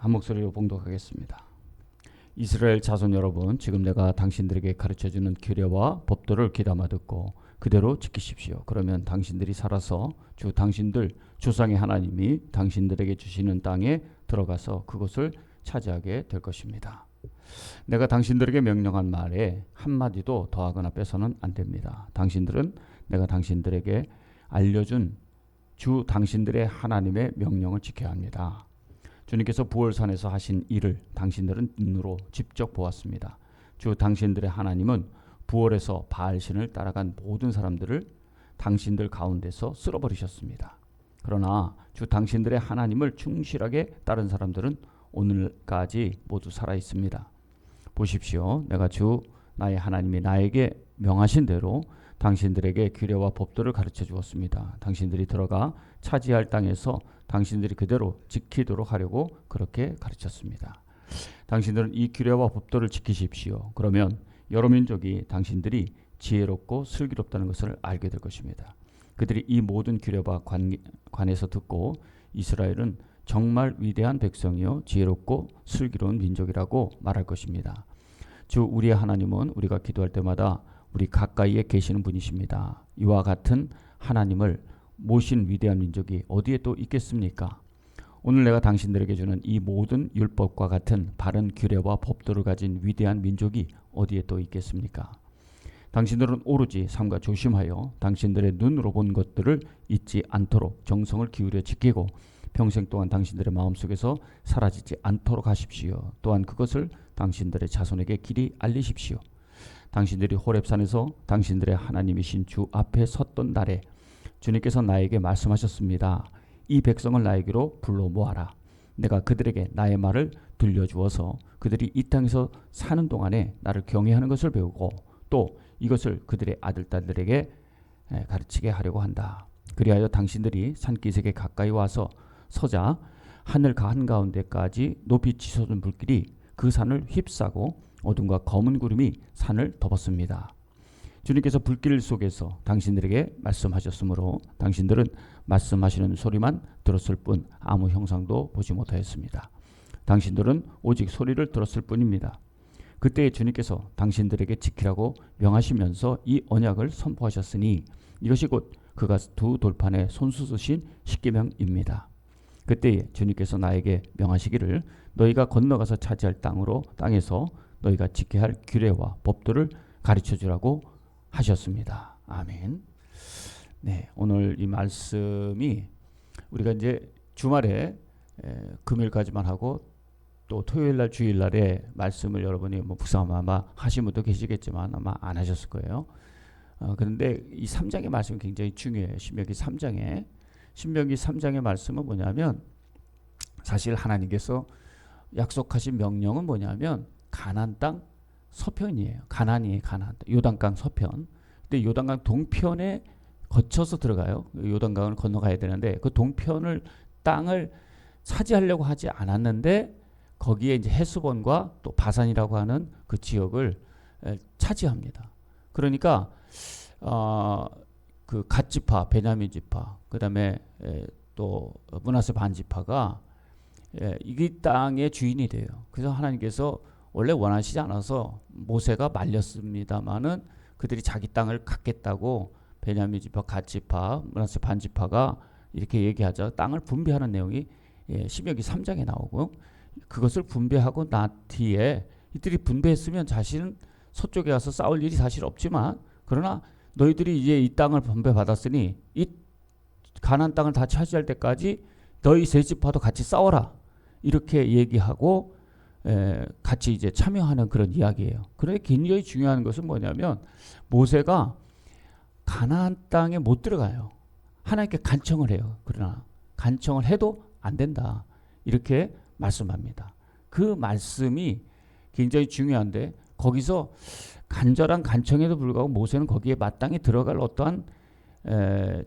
한 목소리로 봉독하겠습니다. 이스라엘 자손 여러분, 지금 내가 당신들에게 가르쳐주는 규례와 법도를 귀담아 듣고 그대로 지키십시오. 그러면 당신들이 살아서 주 당신들 조상의 하나님이 당신들에게 주시는 땅에 들어가서 그곳을 차지하게 될 것입니다. 내가 당신들에게 명령한 말에 한마디도 더하거나 빼서는 안 됩니다. 당신들은 내가 당신들에게 알려준 주 당신들의 하나님의 명령을 지켜야 합니다. 주님께서 부월산에서 하신 일을 당신들은 눈으로 직접 보았습니다. 주 당신들의 하나님은 부월에서 바알신을 따라간 모든 사람들을 당신들 가운데서 쓸어버리셨습니다. 그러나 주 당신들의 하나님을 충실하게 따른 사람들은 오늘까지 모두 살아 있습니다. 보십시오. 내가 주 나의 하나님이 나에게 명하신 대로 당신들에게 규례와 법도를 가르쳐 주었습니다. 당신들이 들어가 차지할 땅에서 당신들이 그대로 지키도록 하려고 그렇게 가르쳤습니다. 당신들은 이 규례와 법도를 지키십시오. 그러면 여러 민족이 당신들이 지혜롭고 슬기롭다는 것을 알게 될 것입니다. 그들이 이 모든 규례와 관해서 듣고 이스라엘은 정말 위대한 백성이요 지혜롭고 슬기로운 민족이라고 말할 것입니다. 주 우리의 하나님은 우리가 기도할 때마다 우리 가까이에 계시는 분이십니다. 이와 같은 하나님을 모신 위대한 민족이 어디에 또 있겠습니까? 오늘 내가 당신들에게 주는 이 모든 율법과 같은 바른 규례와 법도를 가진 위대한 민족이 어디에 또 있겠습니까? 당신들은 오로지 삼가 조심하여 당신들의 눈으로 본 것들을 잊지 않도록 정성을 기울여 지키고 평생 동안 당신들의 마음속에서 사라지지 않도록 하십시오. 또한 그것을 당신들의 자손에게 길이 알리십시오. 당신들이 호렙산에서 당신들의 하나님이신 주 앞에 섰던 날에 주님께서 나에게 말씀하셨습니다. 이 백성을 나에게로 불러 모아라. 내가 그들에게 나의 말을 들려주어서 그들이 이 땅에서 사는 동안에 나를 경외하는 것을 배우고 또 이것을 그들의 아들, 딸들에게 가르치게 하려고 한다. 그리하여 당신들이 산기슭에 가까이 와서 서자 하늘 한가운데까지 높이 치솟은 불길이 그 산을 휩싸고 어둠과 검은 구름이 산을 덮었습니다. 주님께서 불길 속에서 당신들에게 말씀하셨으므로 당신들은 말씀하시는 소리만 들었을 뿐 아무 형상도 보지 못하였습니다. 당신들은 오직 소리를 들었을 뿐입니다. 그때 주님께서 당신들에게 지키라고 명하시면서 이 언약을 선포하셨으니 이것이 곧 그가 두 돌판에 손수 쓰신 십계명입니다. 그때 주님께서 나에게 명하시기를 너희가 건너가서 차지할 땅에서 너희가 지켜야 할 규례와 법도를 가르쳐 주라고 하셨습니다. 아멘. 네, 오늘 이 말씀이 우리가 이제 주말에 금요일까지만 하고 또 토요일날 주일날에 말씀을 여러분이 묵상 아마 하신 분도 계시겠지만 아마 안 하셨을 거예요. 그런데 이 3장의 말씀이 굉장히 중요해요. 신명기 3장의 말씀은 뭐냐면 사실 하나님께서 약속하신 명령은 뭐냐면 가나안 땅 서편이에요. 가나안이에요. 가나안 땅. 요단강 서편. 근데 요단강 동편에 거쳐서 들어가요. 요단강을 건너가야 되는데 그 동편을 땅을 차지하려고 하지 않았는데 거기에 이제 헤스본과 또 바산이라고 하는 그 지역을 차지합니다. 그러니까 그 갓 지파, 베냐민 지파, 그다음에 또 므낫세 반 지파가 이 땅의 주인이 돼요. 그래서 하나님께서 원래 원하시지 않아서 모세가 말렸습니다마는 그들이 자기 땅을 갖겠다고 베냐민 지파, 갓 지파, 므낫세 반 지파가 이렇게 얘기하자 땅을 분배하는 내용이 신명기 3장에 나오고 그것을 분배하고 난 뒤에 이들이 분배했으면 자신은 서쪽에 가서 싸울 일이 사실 없지만 그러나 너희들이 이제 이 땅을 분배받았으니 이 가나안 땅을 다 차지할 때까지 너희 세 지파도 같이 싸워라 이렇게 얘기하고 같이 이제 참여하는 그런 이야기예요. 그런데 굉장히 중요한 것은 뭐냐면 모세가 가나안 땅에 못 들어가요. 하나님께 간청을 해요. 그러나 간청을 해도 안 된다 이렇게 말씀합니다. 그 말씀이 굉장히 중요한데 거기서 간절한 간청에도 불구하고 모세는 거기에 마땅히 들어갈 어떠한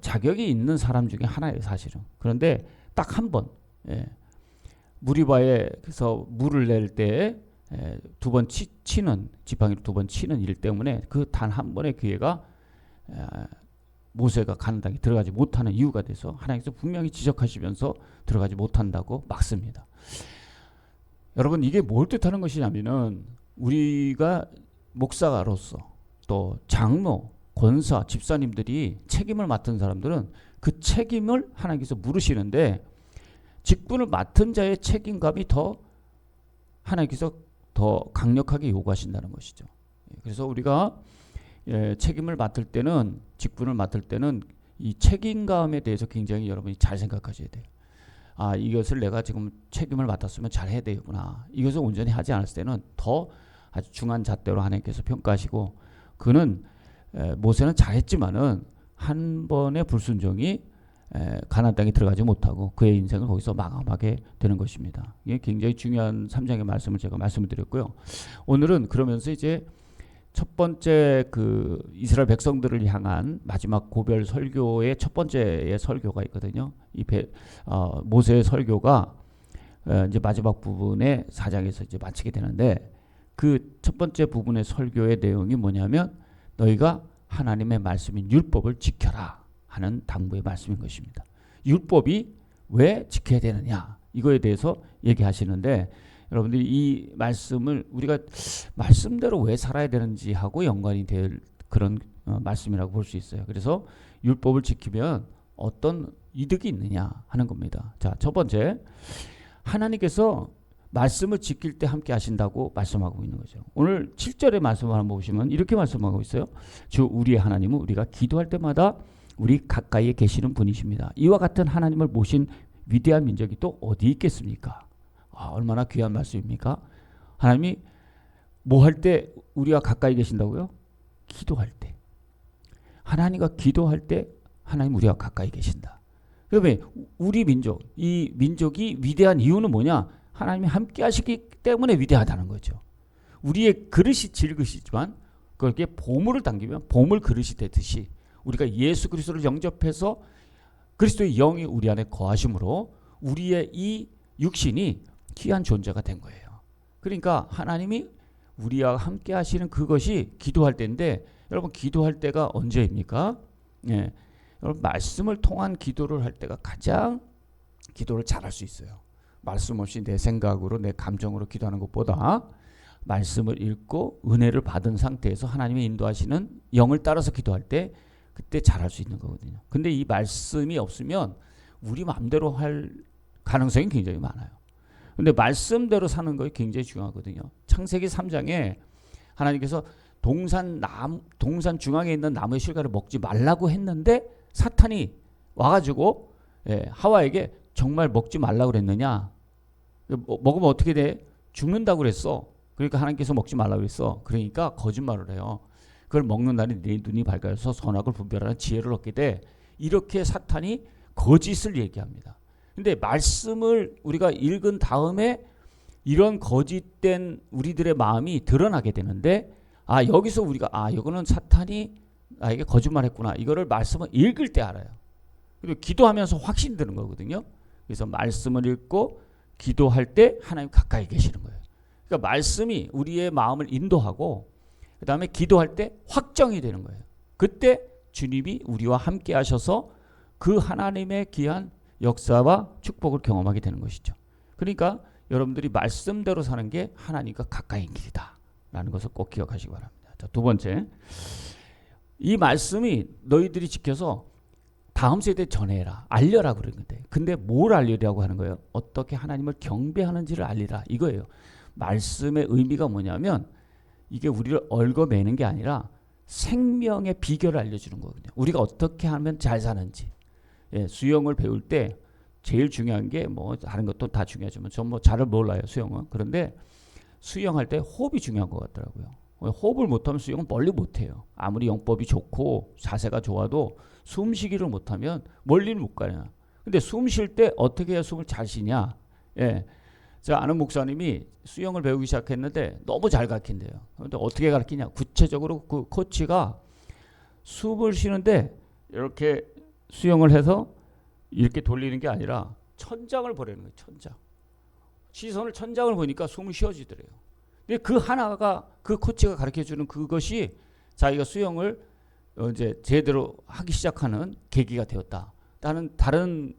자격이 있는 사람 중에 하나예요, 사실은. 그런데 딱 한 번 무리바에서 물을 낼 때 두 번 치는 지팡이로 두 번 치는 일 때문에 그 단 한 번의 기회가 모세가 가나안 땅에 들어가지 못하는 이유가 돼서 하나님께서 분명히 지적하시면서 들어가지 못한다고 막습니다. 여러분 이게 뭘 뜻하는 것이냐면은 우리가 목사로서 또 장로, 권사, 집사님들이 책임을 맡은 사람들은 그 책임을 하나님께서 물으시는데 직분을 맡은 자의 책임감이 더 하나님께서 더 강력하게 요구하신다는 것이죠. 그래서 우리가 책임을 맡을 때는 직분을 맡을 때는 이 책임감에 대해서 굉장히 여러분이 잘 생각하셔야 돼요. 아, 이것을 내가 지금 책임을 맡았으면 잘 해야 되구나. 이것을 온전히 하지 않았을 때는 더 아주 중한 잣대로 하나님께서 평가하시고 그는 모세는 잘했지만은 한 번의 불순종이 가나안 땅에 들어가지 못하고 그의 인생을 거기서 마감하게 되는 것입니다. 이게 굉장히 중요한 3장의 말씀을 제가 말씀을 드렸고요. 오늘은 그러면서 이제 첫 번째 그 이스라엘 백성들을 향한 마지막 고별 설교의 첫 번째의 설교가 있거든요. 모세의 설교가 이제 마지막 부분에 4장에서 이제 마치게 되는데 그 첫 번째 부분의 설교의 내용이 뭐냐면 너희가 하나님의 말씀인 율법을 지켜라 하는 당부의 말씀인 것입니다. 율법이 왜 지켜야 되느냐 이거에 대해서 얘기하시는데 여러분들이 이 말씀을 우리가 말씀대로 왜 살아야 되는지 하고 연관이 될 그런 말씀이라고 볼 수 있어요. 그래서 율법을 지키면 어떤 이득이 있느냐 하는 겁니다. 자, 첫 번째 하나님께서 말씀을 지킬 때 함께 하신다고 말씀하고 있는 거죠. 오늘 7절의 말씀을 한번 보시면 이렇게 말씀하고 있어요. 주 우리의 하나님은 우리가 기도할 때마다 우리 가까이에 계시는 분이십니다. 이와 같은 하나님을 모신 위대한 민족이 또 어디 있겠습니까? 아, 얼마나 귀한 말씀입니까? 하나님이 뭐 할 때 우리가 가까이 계신다고요? 기도할 때. 하나님과 기도할 때 하나님 우리가 가까이 계신다. 그러면 우리 민족, 이 민족이 위대한 이유는 뭐냐? 하나님이 함께 하시기 때문에 위대하다는 거죠. 우리의 그릇이 질그시지만 그렇게 보물을 당기면 보물 그릇이 되듯이 우리가 예수 그리스도를 영접해서 그리스도의 영이 우리 안에 거하심으로 우리의 이 육신이 귀한 존재가 된 거예요. 그러니까 하나님이 우리와 함께 하시는 그것이 기도할 때인데 여러분 기도할 때가 언제입니까? 예. 여러분 말씀을 통한 기도를 할 때가 가장 기도를 잘할 수 있어요. 말씀 없이 내 생각으로 내 감정으로 기도하는 것보다 말씀을 읽고 은혜를 받은 상태에서 하나님의 인도하시는 영을 따라서 기도할 때 그때 잘할 수 있는 거거든요. 근데 이 말씀이 없으면 우리 마음대로 할 가능성이 굉장히 많아요. 근데 말씀대로 사는 것이 굉장히 중요하거든요. 창세기 3장에 하나님께서 동산 중앙에 있는 나무의 실과를 먹지 말라고 했는데 사탄이 와가지고 하와에게 정말 먹지 말라고 그랬느냐? 먹으면 어떻게 돼? 죽는다고 그랬어. 그러니까 하나님께서 먹지 말라고 그랬어. 그러니까 거짓말을 해요. 그걸 먹는 날에 네 눈이 밝아서 선악을 분별하는 지혜를 얻게 돼. 이렇게 사탄이 거짓을 얘기합니다. 근데 말씀을 우리가 읽은 다음에 이런 거짓된 우리들의 마음이 드러나게 되는데 아 여기서 우리가 아 이거는 사탄이 나에게 거짓말했구나. 이거를 말씀을 읽을 때 알아요. 그리고 기도하면서 확신 드는 거거든요. 그래서 말씀을 읽고 기도할 때 하나님 가까이 계시는 거예요. 그러니까 말씀이 우리의 마음을 인도하고 그 다음에 기도할 때 확정이 되는 거예요. 그때 주님이 우리와 함께 하셔서 그 하나님의 귀한 역사와 축복을 경험하게 되는 것이죠. 그러니까 여러분들이 말씀대로 사는 게 하나님과 가까이인 길이다 라는 것을 꼭 기억하시기 바랍니다. 자, 두 번째, 이 말씀이 너희들이 지켜서 다음 세대에 전해라, 알려라 그런 건데 근데 뭘 알리려고 하는 거예요? 어떻게 하나님을 경배하는지를 알리라 이거예요. 말씀의 의미가 뭐냐면 이게 우리를 얽어매는 게 아니라 생명의 비결을 알려주는 거거든요. 우리가 어떻게 하면 잘 사는지. 수영을 배울 때 제일 중요한 게 뭐 다른 것도 다 중요하지만 전 뭐 잘 몰라요 수영은. 그런데 수영할 때 호흡이 중요한 것 같더라고요. 호흡을 못하면 수영은 멀리 못해요. 아무리 영법이 좋고 자세가 좋아도 숨쉬기를 못하면 멀리는 못 가요. 근데 숨 쉴 때 어떻게 해야 숨을 잘 쉬냐? 제가 아는 목사님이 수영을 배우기 시작했는데 너무 잘 가르친대요. 그런데 어떻게 가르치냐? 구체적으로 그 코치가 숨을 쉬는데 이렇게 수영을 해서 이렇게 돌리는 게 아니라 천장을 보려는 거예요. 천장. 시선을 천장을 보니까 숨을 쉬어지더래요. 근데 그 하나가 그 코치가 가르쳐주는 그것이 자기가 수영을 이제 제대로 하기 시작하는 계기가 되었다. 다른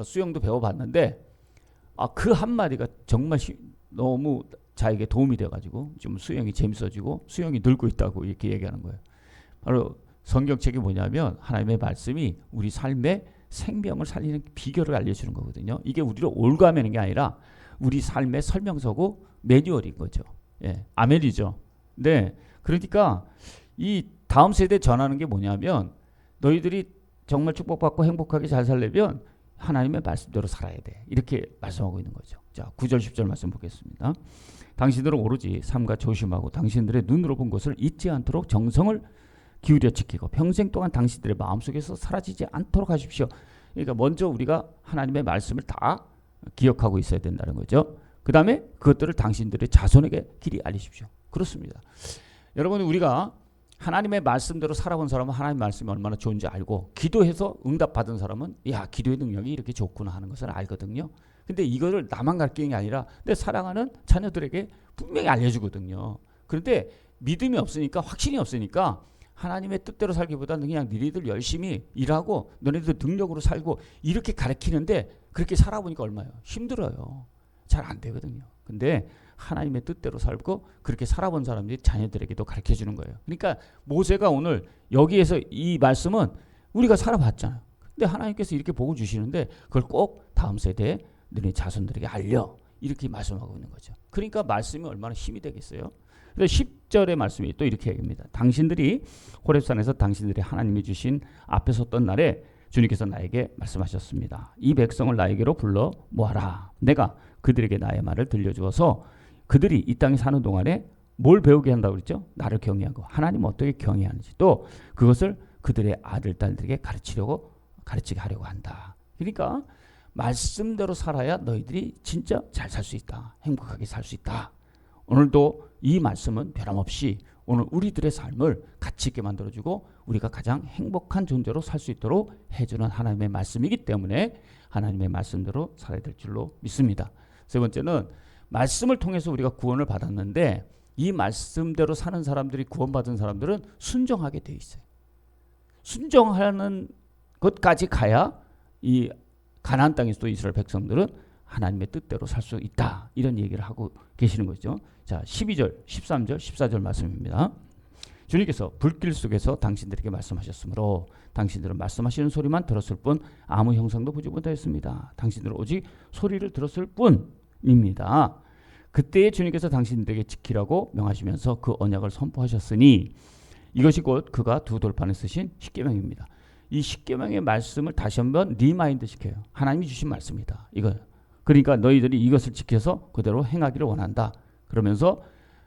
수영도 배워봤는데 그 한마디가 정말 너무 자에게 도움이 돼가지고 좀 수영이 재밌어지고 수영이 늘고 있다고 이렇게 얘기하는 거예요. 바로 성경책이 뭐냐면 하나님의 말씀이 우리 삶의 생명을 살리는 비결을 알려주는 거거든요. 이게 우리를 올가매는 게 아니라 우리 삶의 설명서고 매뉴얼인 거죠. 예, 아멘이죠. 네, 그러니까 이 다음 세대에 전하는 게 뭐냐면 너희들이 정말 축복받고 행복하게 잘 살려면 하나님의 말씀대로 살아야 돼. 이렇게 말씀하고 있는 거죠. 자, 9절 10절 말씀 보겠습니다. 당신들은 오로지 삼가 조심하고 당신들의 눈으로 본 것을 잊지 않도록 정성을 기울여 지키고 평생 동안 당신들의 마음속에서 사라지지 않도록 하십시오. 그러니까 먼저 우리가 하나님의 말씀을 다 기억하고 있어야 된다는 거죠. 그 다음에 그것들을 당신들의 자손에게 길이 알리십시오. 그렇습니다. 여러분, 우리가 하나님의 말씀대로 살아본 사람은 하나님의 말씀이 얼마나 좋은지 알고 기도해서 응답받은 사람은 야, 기도의 능력이 이렇게 좋구나 하는 것을 알거든요. 근데 이거를 나만 가르치는 게 아니라 내 사랑하는 자녀들에게 분명히 알려주거든요. 그런데 믿음이 없으니까, 확신이 없으니까 하나님의 뜻대로 살기보다는 그냥 너희들 열심히 일하고 너희들 능력으로 살고 이렇게 가르치는데 그렇게 살아보니까 얼마예요? 힘들어요. 잘 안 되거든요. 근데 하나님의 뜻대로 살고 그렇게 살아본 사람들이 자녀들에게도 가르쳐주는 거예요. 그러니까 모세가 오늘 여기에서 이 말씀은 우리가 살아봤잖아요. 근데 하나님께서 이렇게 복을 주시는데 그걸 꼭 다음 세대에 너희 자손들에게 알려, 이렇게 말씀하고 있는 거죠. 그러니까 말씀이 얼마나 힘이 되겠어요. 그래서 10절의 말씀이 또 이렇게 얘기합니다. 당신들이 호렙산에서 당신들이 하나님이 주신 앞에 섰던 날에 주님께서 나에게 말씀하셨습니다. 이 백성을 나에게로 불러 모아라. 내가 그들에게 나의 말을 들려주어서 그들이 이 땅에 사는 동안에 뭘 배우게 한다고 그랬죠? 나를 경외하고 하나님 어떻게 경외하는지, 또 그것을 그들의 아들 딸들에게 가르치게 하려고 한다. 그러니까 말씀대로 살아야 너희들이 진짜 잘 살 수 있다. 행복하게 살 수 있다. 오늘도 이 말씀은 변함없이 오늘 우리들의 삶을 가치 있게 만들어주고 우리가 가장 행복한 존재로 살 수 있도록 해주는 하나님의 말씀이기 때문에 하나님의 말씀대로 살아야 될 줄로 믿습니다. 세 번째는 말씀을 통해서 우리가 구원을 받았는데 이 말씀대로 사는 사람들이, 구원받은 사람들은 순종하게 돼 있어요. 순종하는 것까지 가야 이 가나안 땅에서도 이스라엘 백성들은 하나님의 뜻대로 살 수 있다. 이런 얘기를 하고 계시는 거죠. 자, 12절, 13절, 14절 말씀입니다. 주님께서 불길 속에서 당신들에게 말씀하셨으므로 당신들은 말씀하시는 소리만 들었을 뿐 아무 형상도 보지 못하였습니다. 당신들은 오직 소리를 들었을 뿐입니다. 그때에 주님께서 당신들에게 지키라고 명하시면서 그 언약을 선포하셨으니 이것이 곧 그가 두 돌판에 쓰신 십계명입니다. 이 십계명의 말씀을 다시 한번 리마인드 시켜요. 하나님이 주신 말씀이다. 이거. 그러니까 너희들이 이것을 지켜서 그대로 행하기를 원한다. 그러면서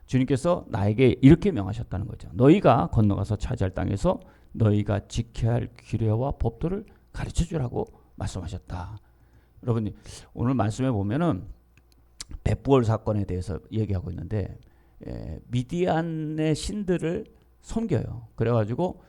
주님께서 나에게 이렇게 명하셨다는 거죠. 너희가 건너가서 차지할 땅에서 너희가 지켜야 할 규례와 법도를 가르쳐 주라고 말씀하셨다. 여러분, 오늘 말씀에 보면은 벳부얼 사건에 대해서 얘기하고 있는데 미디안의 신들을 섬겨요. 그래가지고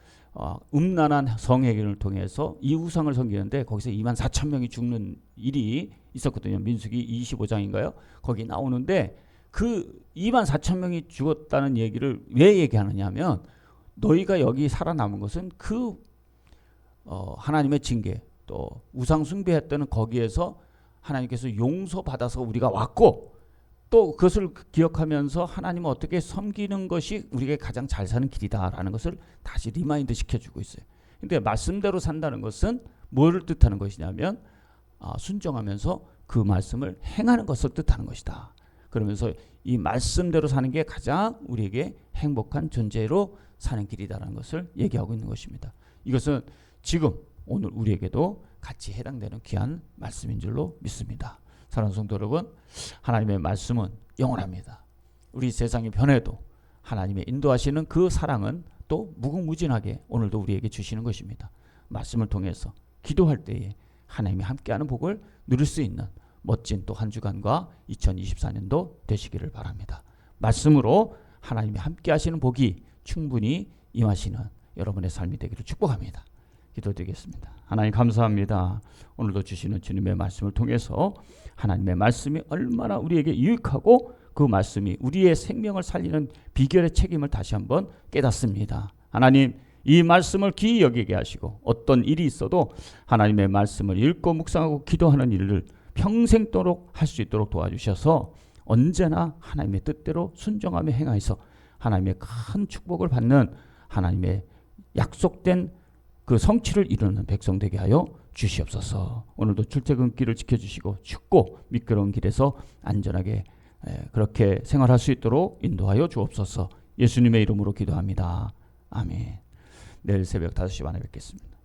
음란한 성행위를 통해서 이 우상을 섬기는데 거기서 24,000명이 죽는 일이 있었거든요. 민수기 25장인가요? 거기 나오는데 그 24,000명이 죽었다는 얘기를 왜 얘기하느냐 하면 너희가 여기 살아남은 것은 그 하나님의 징계, 또 우상 숭배했다는 거기에서 하나님께서 용서받아서 우리가 왔고 또 그것을 기억하면서 하나님을 어떻게 섬기는 것이 우리에게 가장 잘 사는 길이다라는 것을 다시 리마인드 시켜주고 있어요. 근데 말씀대로 산다는 것은 뭐를 뜻하는 것이냐면 순종하면서 그 말씀을 행하는 것을 뜻하는 것이다. 그러면서 이 말씀대로 사는 게 가장 우리에게 행복한 존재로 사는 길이다라는 것을 얘기하고 있는 것입니다. 이것은 지금 오늘 우리에게도 같이 해당되는 귀한 말씀인 줄로 믿습니다. 사랑하는 성도 여러분, 하나님의 말씀은 영원합니다. 우리 세상이 변해도 하나님의 인도하시는 그 사랑은 또 무궁무진하게 오늘도 우리에게 주시는 것입니다. 말씀을 통해서 기도할 때에 하나님이 함께하는 복을 누릴 수 있는 멋진 또 한 주간과 2024년도 되시기를 바랍니다. 말씀으로 하나님이 함께하시는 복이 충분히 임하시는 여러분의 삶이 되기를 축복합니다. 기도드리겠습니다. 하나님 감사합니다. 오늘도 주시는 주님의 말씀을 통해서 하나님의 말씀이 얼마나 우리에게 유익하고 그 말씀이 우리의 생명을 살리는 비결의 책임을 다시 한번 깨닫습니다. 하나님, 이 말씀을 귀히 여기게 하시고 어떤 일이 있어도 하나님의 말씀을 읽고 묵상하고 기도하는 일을 평생도록 할 수 있도록 도와주셔서 언제나 하나님의 뜻대로 순종하며 행하여서 하나님의 큰 축복을 받는 하나님의 약속된 그 성취를 이루는 백성 되게 하여 주시옵소서. 오늘도 출퇴근길을 지켜주시고 춥고 미끄러운 길에서 안전하게 그렇게 생활할 수 있도록 인도하여 주옵소서. 예수님의 이름으로 기도합니다. 아멘. 내일 새벽 5시 반에 뵙겠습니다.